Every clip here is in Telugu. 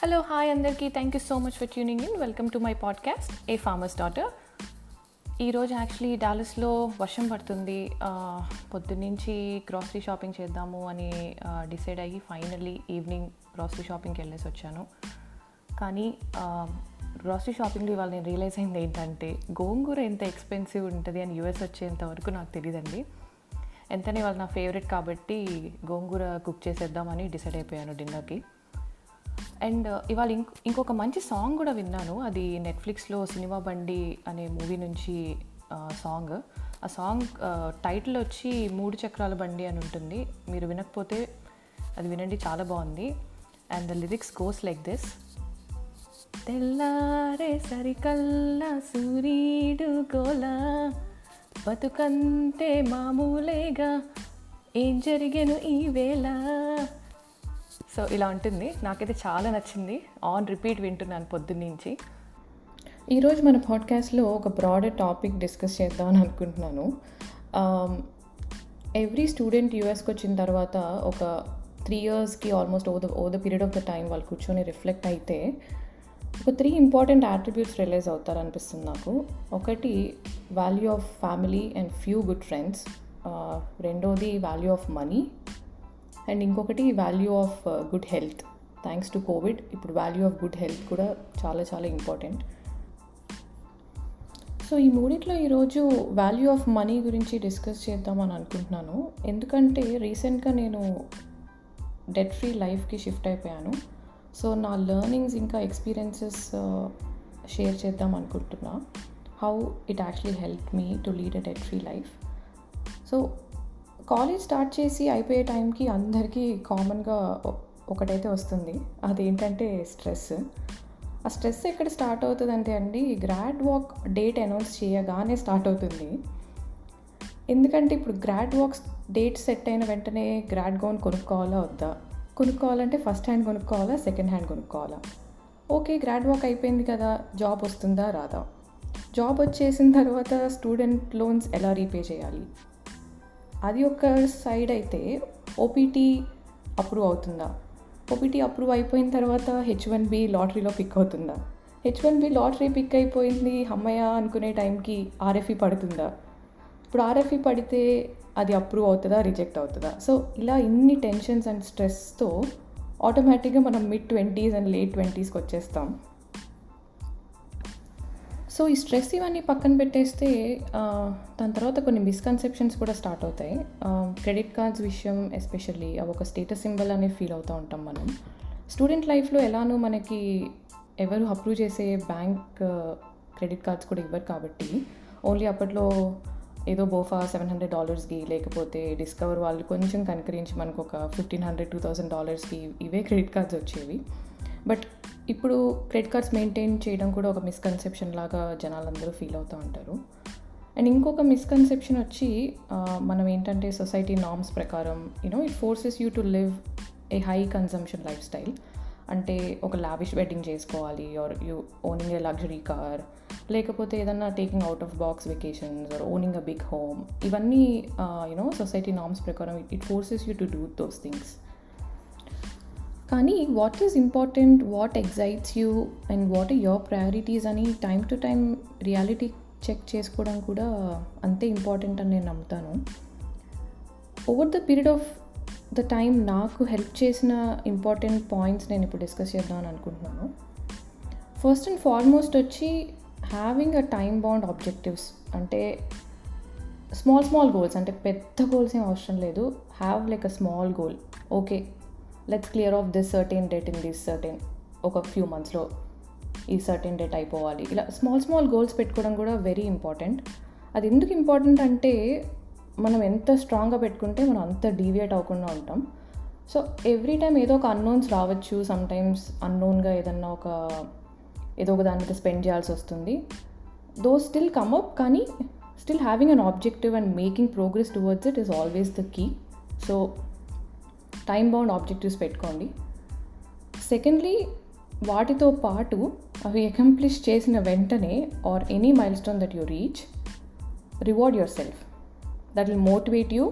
హలో హాయ్ అందరికీ, thank you so much for tuning in. Welcome to my podcast A farmers daughter. ఈరోజు యాక్చువల్లీ డాలస్లో వర్షం పడుతుంది. పొద్దున్నుంచి గ్రాసరీ షాపింగ్ చేద్దాము అని డిసైడ్ అయ్యి ఫైనల్లీ ఈవినింగ్ గ్రాసరీ షాపింగ్కి వెళ్ళేసి వచ్చాను. కానీ గ్రాసరీ షాపింగ్లో ఇవాళ నేను రియలైజ్ అయింది ఏంటంటే గోంగూర ఎంత ఎక్స్పెన్సివ్ ఉంటుంది అని యూఎస్ వచ్చేంత వరకు నాకు తెలియదండి. ఎంతనే వాళ్ళు నా ఫేవరెట్ కాబట్టి గోంగూర కుక్ చేసేద్దామని డిసైడ్ అయిపోయాను డిన్నర్కి. అండ్ ఇవాళ ఇంకొక మంచి సాంగ్ కూడా విన్నాను. అది నెట్ఫ్లిక్స్లో సినిమా బండి అనే మూవీ నుంచి సాంగ్. ఆ సాంగ్ టైటిల్ వచ్చి 3 చక్రాల బండి అని ఉంటుంది. మీరు వినకపోతే అది వినండి, చాలా బాగుంది. And the lyrics goes like this: తెల్లారే సరికల్లా సూర్యుడు గోలా, బతుకంతే మామూలేగా, ఏం జరిగేను ఈ వేళ. సో ఇలా ఉంటుంది. నాకైతే చాలా నచ్చింది. ఆన్ రిపీట్ వింటున్నాను పొద్దున్నుంచి. ఈరోజు మన పాడ్కాస్ట్లో ఒక బ్రాడర్ టాపిక్ డిస్కస్ చేద్దామని అనుకుంటున్నాను. ఎవ్రీ స్టూడెంట్ యూఎస్కి వచ్చిన తర్వాత ఒక 3 yearsకి almost over the period of the time వాళ్ళు కూర్చొని రిఫ్లెక్ట్ అయితే ఒక 3 ఇంపార్టెంట్ యాట్రిబ్యూట్స్ రియలైజ్ అవుతారు అనిపిస్తుంది నాకు. ఒకటి value of family and few good friends. రెండోది వాల్యూ ఆఫ్ మనీ. అండ్ ఇంకొకటి value of good health. Thanks to Covid ఇప్పుడు వాల్యూ ఆఫ్ గుడ్ హెల్త్ కూడా చాలా చాలా ఇంపార్టెంట్. సో ఈ మూడిట్లో ఈరోజు వాల్యూ ఆఫ్ మనీ గురించి డిస్కస్ చేద్దామని అనుకుంటున్నాను. ఎందుకంటే రీసెంట్గా నేను డెట్ ఫ్రీ లైఫ్కి షిఫ్ట్ అయిపోయాను. సో నా లెర్నింగ్స్ ఇంకా ఎక్స్పీరియన్సెస్ షేర్ చేద్దాం అనుకుంటున్నా. How it actually help me to lead a debt free life. So college start చేసి అయిపోయే టైంకి అందరికీ కామన్గా ఒకటైతే వస్తుంది. అదేంటంటే స్ట్రెస్. ఆ స్ట్రెస్ ఎక్కడ స్టార్ట్ అవుతుందంటే అండి, గ్రాడ్ వాక్ డేట్ అనౌన్స్ చేయగానే స్టార్ట్ అవుతుంది. ఎందుకంటే ఇప్పుడు గ్రాడ్ వాక్స్ డేట్ సెట్ అయిన వెంటనే గ్రాడ్ గౌన్ కొనుక్కోవాలా వద్దా, కొనుక్కోవాలంటే ఫస్ట్ హ్యాండ్ కొనుక్కోవాలా సెకండ్ హ్యాండ్ కొనుక్కోవాలా, ఓకే గ్రాడ్ వాక్ అయిపోయింది కదా, జాబ్ వస్తుందా రాదా, జాబ్ వచ్చేసిన తర్వాత స్టూడెంట్ లోన్స్ ఎలా రీపే చేయాలి, అది ఒక సైడ్ అయితే ఓపీటీ అప్రూవ్ అవుతుందా, ఓపీటీ అప్రూవ్ అయిపోయిన తర్వాత H1B లాటరీలో పిక్ అవుతుందా, H1B లాటరీ పిక్ అయిపోయింది అమ్మయ్య అనుకునే టైంకి RFE పడుతుందా, ఇప్పుడు RFE పడితే అది అప్రూవ్ అవుతుందా రిజెక్ట్ అవుతుందా. సో ఇలా ఇన్ని టెన్షన్స్ అండ్ స్ట్రెస్తో ఆటోమేటిక్గా మనం mid-20s అండ్ late-20sకి వచ్చేస్తాం. సో ఈ స్ట్రెస్ ఇవన్నీ పక్కన పెట్టేస్తే దాని తర్వాత కొన్ని మిస్కన్సెప్షన్స్ కూడా స్టార్ట్ అవుతాయి. క్రెడిట్ కార్డ్స్ విషయం ఎస్పెషల్లీ అవి ఒక స్టేటస్ సింబల్ అనే ఫీల్ అవుతూ ఉంటాం మనం. స్టూడెంట్ లైఫ్లో ఎలానో మనకి ఎవరు అప్రూవ్ చేసే బ్యాంక్ క్రెడిట్ కార్డ్స్ కూడా ఇవ్వరు కాబట్టి ఓన్లీ అప్పట్లో ఏదో బోఫా $700కి లేకపోతే డిస్కవర్ వాళ్ళు కొంచెం కనుకరించి మనకు ఒక $1,500-2,000కి ఇవే క్రెడిట్ కార్డ్స్ వచ్చేవి. బట్ ఇప్పుడు క్రెడిట్ కార్డ్స్ మెయింటైన్ చేయడం కూడా ఒక మిస్కన్సెప్షన్ లాగా జనాలందరూ ఫీల్ అవుతూ ఉంటారు. అండ్ ఇంకొక మిస్కన్సెప్షన్ వచ్చి మనం ఏంటంటే సొసైటీ నార్మ్స్ ప్రకారం it forces you to live a high consumption life style. అంటే ఒక లావిష్ వెడ్డింగ్ చేసుకోవాలి, or you owning a luxury car, లేకపోతే ఏదన్నా taking out of box vacations or owning a big home. ఇవన్నీ సొసైటీ నార్మ్స్ ప్రకారం it forces you to do those things. కానీ what is important, what excites you and what are your priorities అని time to time reality check చేసుకోవడం కూడా అంతే ఇంపార్టెంట్ అని నేను నమ్ముతాను. Over the period of the time నాకు హెల్ప్ చేసిన ఇంపార్టెంట్ పాయింట్స్ నేను ఇప్పుడు డిస్కస్ చేద్దామని అనుకుంటున్నాను. ఫస్ట్ అండ్ ఫార్మోస్ట్ వచ్చి having a time bound objectives. అంటే స్మాల్ గోల్స్, అంటే పెద్ద గోల్స్ ఏం అవసరం లేదు. Have like a small goal. Okay let's clear of this certain date in this certain, ఒక ఫ్యూ మంత్స్లో ఈ సర్టెన్ డేట్ అయిపోవాలి. ఇలా స్మాల్ గోల్స్ పెట్టుకోవడం కూడా వెరీ ఇంపార్టెంట్. అది ఎందుకు ఇంపార్టెంట్ అంటే మనం ఎంత స్ట్రాంగ్గా పెట్టుకుంటే మనం అంత డీవియేట్ అవ్వకుండా ఉంటాం. సో ఎవ్రీ టైం ఏదో ఒక అన్నోన్స్ రావచ్చు. సమ్టైమ్స్ అన్నోన్గా ఏదో ఒక దాని మీద స్పెండ్ చేయాల్సి వస్తుంది. దో స్టిల్ కమ్ అప్, కానీ still having an objective and making progress towards it is always the key. So time bound objectives పెట్టుకోండి. సెకండ్లీ, వాటితో పాటు అవి అకంప్లిష్ చేసిన వెంటనే or any milestone that you reach, reward yourself. That will motivate you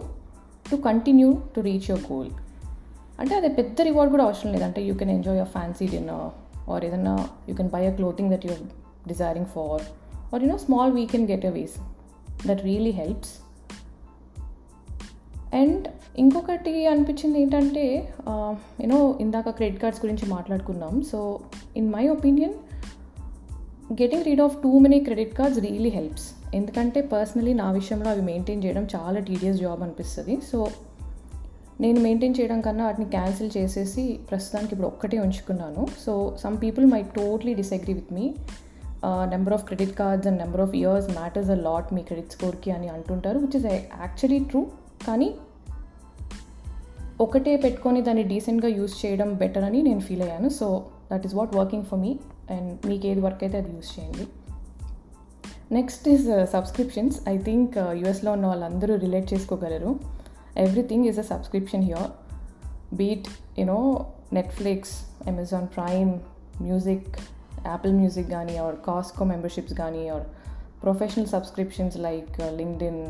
to continue to reach your goal. అంటే అది పెద్ద రివార్డ్ కూడా అవసరం లేదంటే you can enjoy your fancy dinner or ఏదన్నా you can buy a clothing that you're desiring for, or small weekend getaways that really helps. And ఇంకొకటి అనిపించింది ఏంటంటే, ఇందాక క్రెడిట్ కార్డ్స్ గురించి మాట్లాడుకున్నాం. So in my opinion, getting rid of too many credit cards really helps. ఎందుకంటే పర్సనలీ నా విషయంలో అవి మెయింటైన్ చేయడం చాలా టీడియస్ జాబ్ అనిపిస్తుంది. సో నేను మెయింటైన్ చేయడం కన్నా వాటిని క్యాన్సిల్ చేసేసి ప్రస్తుతానికి ఇప్పుడు ఒక్కటే ఉంచుకున్నాను. So some people may totally disagree with me. Number of credit cards and number of years matters a lot మీ క్రెడిట్ స్కోర్కి అని అంటుంటారు, విచ్ ఇస్ యాక్చువల్లీ ట్రూ. కానీ ఒకటే పెట్టుకొని దాన్ని డీసెంట్గా యూస్ చేయడం బెటర్ అని నేను ఫీల్ అయ్యాను. So that is what working for me. And మీకు ఏది వర్క్ అయితే అది యూస్ చేయండి. Next is subscriptions. I think యూఎస్లో ఉన్న వాళ్ళందరూ రిలేట్ చేసుకోగలరు. Everything is a subscription here. Be it Netflix, Amazon Prime, music, Apple Music కానీ, ఆర్ కాస్కో మెంబర్షిప్స్ కానీ, or professional subscriptions like LinkedIn,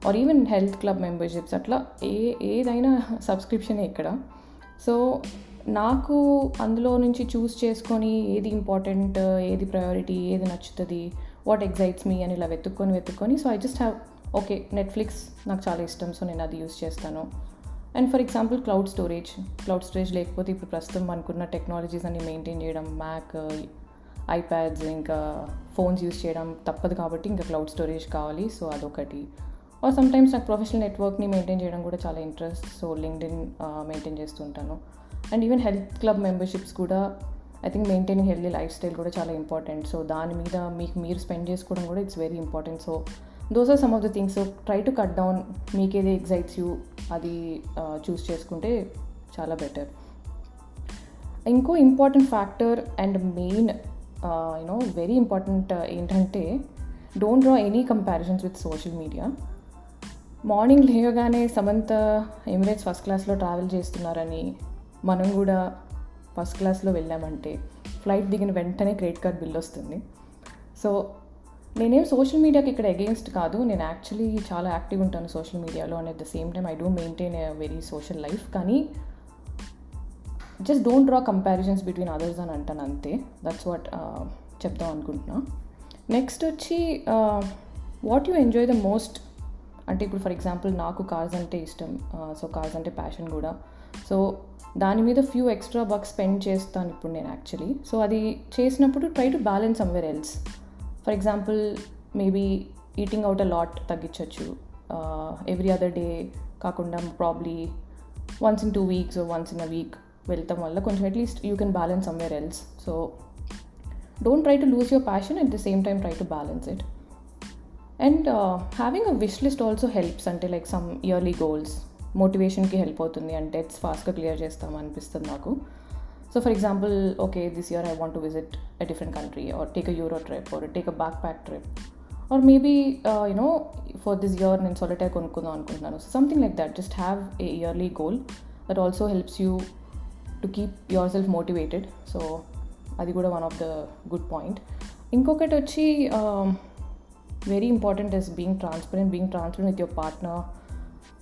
or even health club memberships. అట్లా ఏదైనా సబ్స్క్రిప్షనే ఇక్కడ. సో నాకు అందులో నుంచి చూస్ చేసుకొని ఏది ఇంపార్టెంట్, ఏది ప్రయారిటీ, ఏది నచ్చుతుంది, వాట్ ఎగ్జైట్స్ మీ అని ఇలా వెతుక్కొని so I just have okay Netflix నాకు చాలా ఇష్టం, సో నేను అది యూస్ చేస్తాను. And for example cloud storage లేకపోతే ఇప్పుడు ప్రస్తుతం మనకున్న టెక్నాలజీస్ అన్ని మెయింటైన్ చేయడం, మ్యాక్, ఐప్యాడ్స్, ఇంకా ఫోన్స్ యూస్ చేయడం తప్పదు కాబట్టి ఇంకా క్లౌడ్ స్టోరేజ్ కావాలి. సో అదొకటి. ఆర్ సమ్టైమ్స్ నాకు ప్రొఫెషనల్ నెట్వర్క్ని మెయింటైన్ చేయడం కూడా చాలా ఇంట్రెస్ట్. సో లింక్డ్ఇన్ మెయింటైన్ చేస్తుంటాను. And even health club memberships కూడా I think maintaining healthy life style కూడా చాలా ఇంపార్టెంట్. సో దాని మీద మీరు స్పెండ్ చేసుకోవడం కూడా it's very important. So those are some of the things. So try to cut down. మీకేది ఎగ్జైట్స్ యూ అది చూస్ చేసుకుంటే చాలా బెటర్. ఇంకో important factor and main very important ఏంటంటే, don't draw any comparisons with social media. Morning లేవగానే సమంత ఎమిరేట్స్ ఫస్ట్ క్లాస్లో ట్రావెల్ చేస్తున్నారని మనం కూడా ఫస్ట్ క్లాస్లో వెళ్ళామంటే ఫ్లైట్ దిగిన వెంటనే క్రెడిట్ కార్డ్ బిల్ వస్తుంది. సో నేనేం సోషల్ మీడియాకి ఇక్కడ అగెయిన్స్ట్ కాదు. నేను యాక్చువల్లీ చాలా యాక్టివ్ ఉంటాను సోషల్ మీడియాలో, and at the same time I do maintain a very social life. కానీ just don't draw comparisons between others అని అంటాను అంతే. దట్స్ వాట్ చెప్దాం అనుకుంటున్నా. నెక్స్ట్ వచ్చి what you enjoy the most. అంటే ఇప్పుడు ఫర్ ఎగ్జాంపుల్ నాకు కార్స్ అంటే ఇష్టం, సో కార్స్ అంటే ప్యాషన్ కూడా. సో దాని మీద ఫ్యూ ఎక్స్ట్రా బక్స్ స్పెండ్ చేస్తాను ఇప్పుడు నేను యాక్చువల్లీ. సో అది చేసినప్పుడు try to balance somewhere else. For example maybe eating out a lot తగ్గించవచ్చు. ఎవ్రీ అదర్ డే కాకుండా probably once in 2 weeks once in a week వెళ్తాం వల్ల కొంచెం at least you can balance somewhere else. So don't try to lose your passion, at the same time try to balance it. And having a wish list also helps. అంటే లైక్ సమ్ ఇయర్లీ గోల్స్ మోటివేషన్కి హెల్ప్ అవుతుంది. అంటే డెట్స్ ఫాస్ట్గా క్లియర్ చేస్తాం అనిపిస్తుంది నాకు. So for example okay this year I want to visit a different country, or take a euro trip, or take a backpack trip, or maybe for this year నేను సొలిటైర్ కొనుక్కుందాం అనుకుంటున్నాను. So something like that. Just have a yearly goal that also helps you to keep yourself motivated. So అది కూడా one of the good point. ఇంకొకటి వచ్చి very important is being transparent with your partner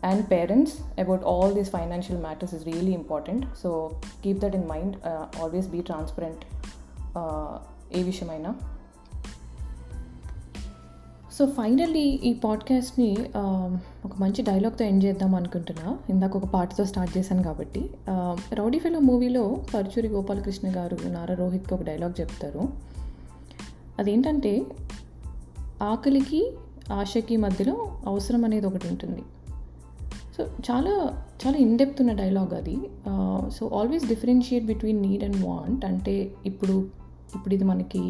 and parents about all these financial matters is really important. So keep that in mind. Always be transparent ఏ విషయమైనా. సో ఫైనల్లీ ఈ పాడ్కాస్ట్ని ఒక మంచి డైలాగ్తో ఎండ్ చేద్దాం అనుకుంటున్నా. ఇందాక ఒక పాటతో స్టార్ట్ చేశాను కాబట్టి. రౌడీ ఫెలో మూవీలో పరుచూరి గోపాలకృష్ణ గారు నారా రోహిత్కి ఒక డైలాగ్ చెప్తారు. అదేంటంటే, ఆకలికి ఆశకి మధ్యలో అవసరం అనేది ఒకటి ఉంటుంది. సో చాలా చాలా ఇన్డెప్త్ ఉన్న డైలాగ్ అది. So always differentiate between need and want. అంటే ఇప్పుడు ఇది మనకి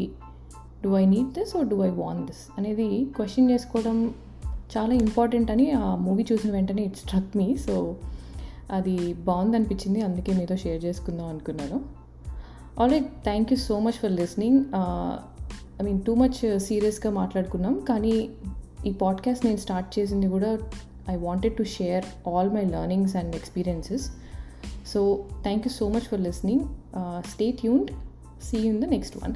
do I need this or do I want this అనేది క్వశ్చన్ చేసుకోవడం చాలా ఇంపార్టెంట్ అని ఆ మూవీ చూసిన వెంటనే ఇట్ స్ట్రక్ మీ. సో అది బాగుంది అనిపించింది, అందుకే మీతో షేర్ చేసుకుందాం అనుకున్నాను. Alright, thank you so much for listening. I mean too much సీరియస్గా మాట్లాడుకున్నాం, కానీ ఈ పాడ్కాస్ట్ నేను స్టార్ట్ చేసింది కూడా I wanted to share all my learnings and experiences. So thank you so much for listening. Stay tuned. See you in the next one.